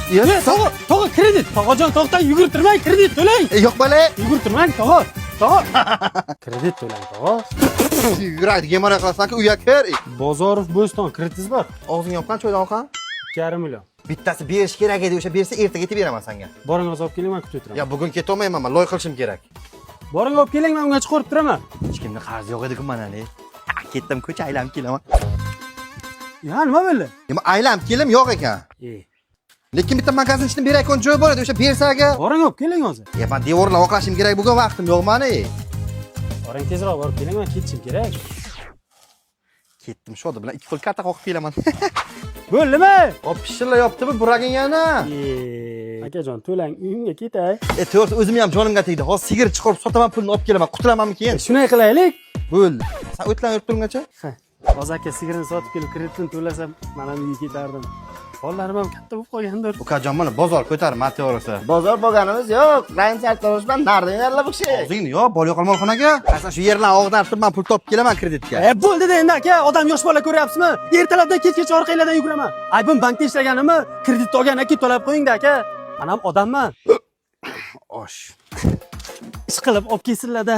Tog'a kredit. Tog'ajon to'xtang, yugurtirmang, kredit to'lang. Yo'q bola. Yugurtirmang, tog'a. Kredit to'lang, tog'a. Yuradi, gemara qilasan-ku, uyga kir. Bozorov Bo'ston kreditingiz bor. Og'zing yopgan, cho'ydan oqan. 2,5 million. Bittasi berish kerak edi, o'sha bersa ertaga yetib beraman senga. Boring olib keling, men kutib o'tiraman. Ya bugun ketolmayman, men loy qilishim kerak. Boring olib keling, men unga chiqarib turaman. Hech kimda qarz yo'q edi-ku mana ne. Ketdim, ko'cha aylanib kelaman. Ya nima bo'ldi? Men aylanib kelim yo'q ekan. Lekin bitta magazin ichini beray-kon joy bor edi, o'sha bersaga. Boring olib keling hozir. Ya men devorlar oqlashim kerak, bugun vaqtim yo'q mani. Boring tezroq borib keling, men ketishim kerak. Ketdim, shodi bilan ikki qo'l karta qoqib kelaman. Bo'ldimi? Hop, pishillayapti bu buraging yana. Akajon, to'lang, uyimga ketay. To'g'risi o'zim ham jonimga tegdi. Hozir sigir chiqarib sotaman, pulni olib kelaman. Qutulamanmi keyin? Shunday qilaylik. Bo'ldi. Sen o'tlanib turguncha? Ha. Hozir aka sigirini sotib kelib kreditini to'lasam, men ham uyga ketardim. Qo'llarim ham katta bo'lib qolgandir. Ukajon, mana bozor ko'tarib, mat to'g'risi. Bozor bo'lganimiz yo'q. Rayin sartarosh bilan narda yarlab o'xshay. O'zingni yo, bol yo'q molxonaga. Qaysan shu yerlarni og'dan turib, men pul topib kelaman kreditga. Bo'ldi-da endi aka, odam yosh bola ko'ryapsizmi? Ertalabdan kechgacha orqanglardan yuguraman. Aybim bankda ishlaganimmi? Kredit olgandan keyin to'lab qo'ying-da aka. Men ham odamman. Osh. Ish qilib olib kelsinlar-da.